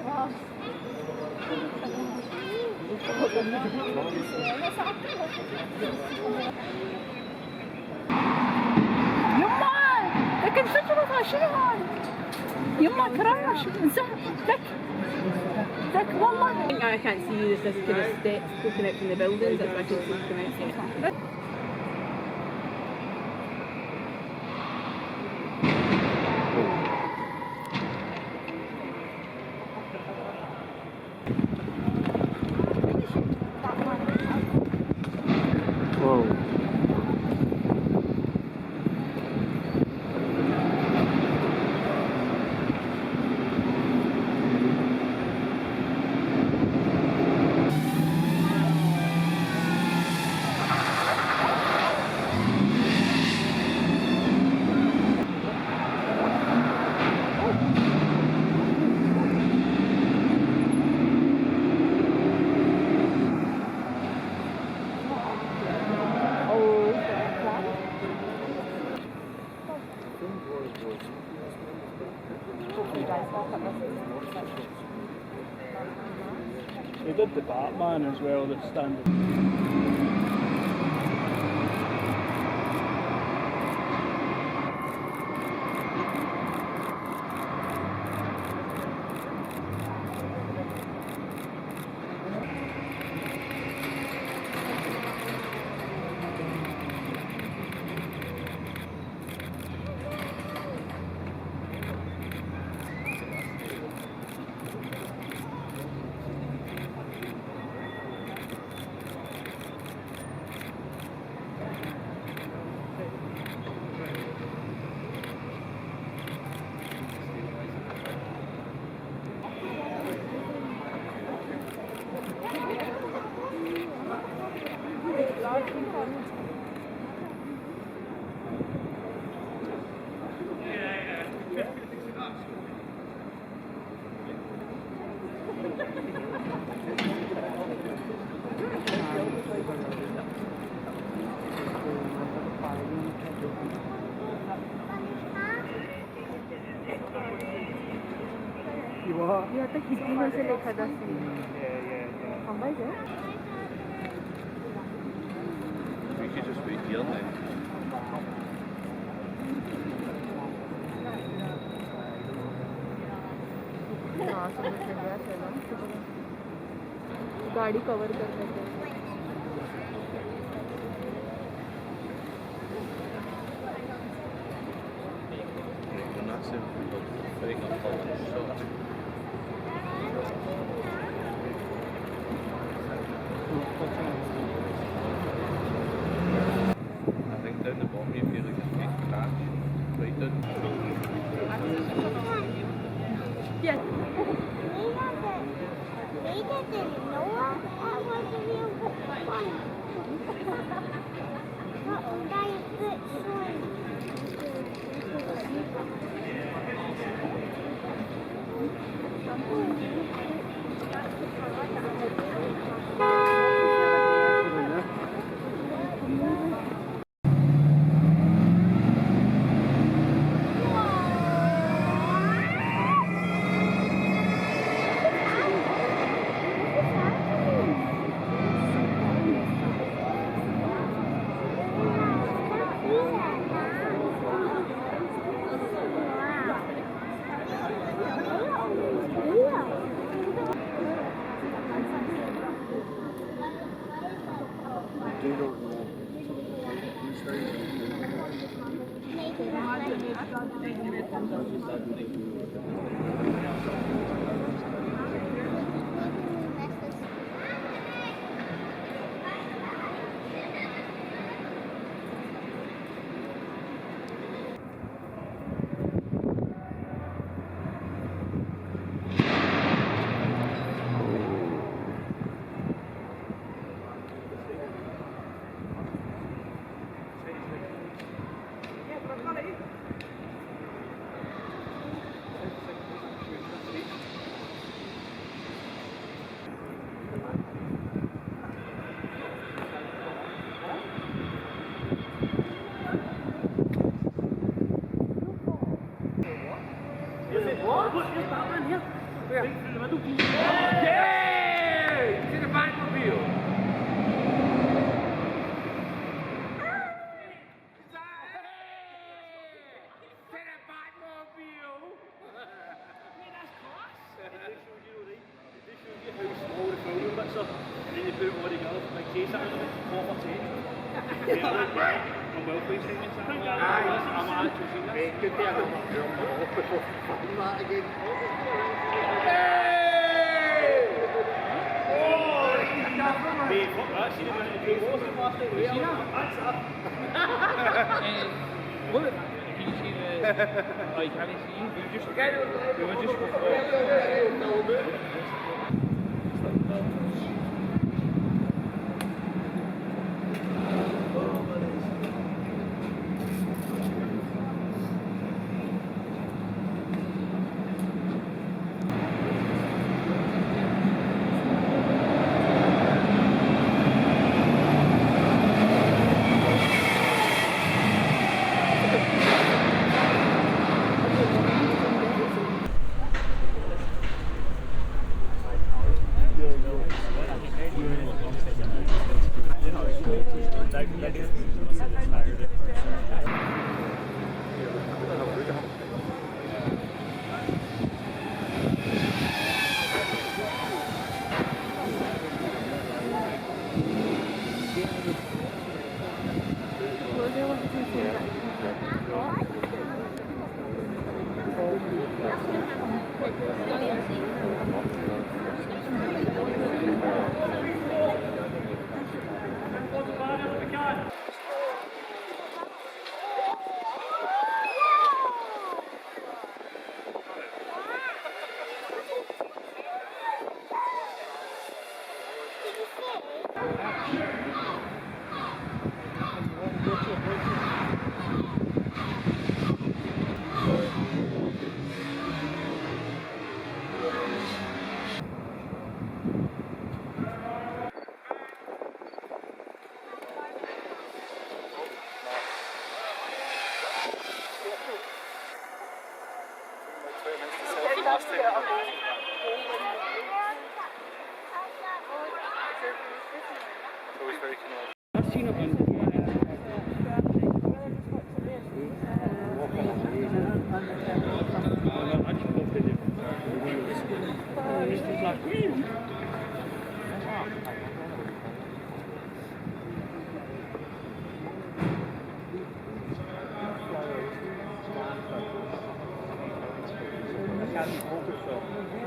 Wow. يما لكن شجرة شنو هاي؟ يما ترى زك زك والله. I can't see you. There's kind of steps poking out from the buildings. That's why I can see you from outside. They did the Batman as well, the standard. Yata कितनी में से लिखा था सी हम भाई गए We could just wait here then. गाड़ी cover कर देते हैं And that's it. Very good following shot. I think down the bottom you feel like a big crash. Right down. Yes. Neither did Noah. That was a real fun. That is good swim. What? Look, there's Batman here. What? Can you see the... Oh, you can't see. We were just before. Can't focus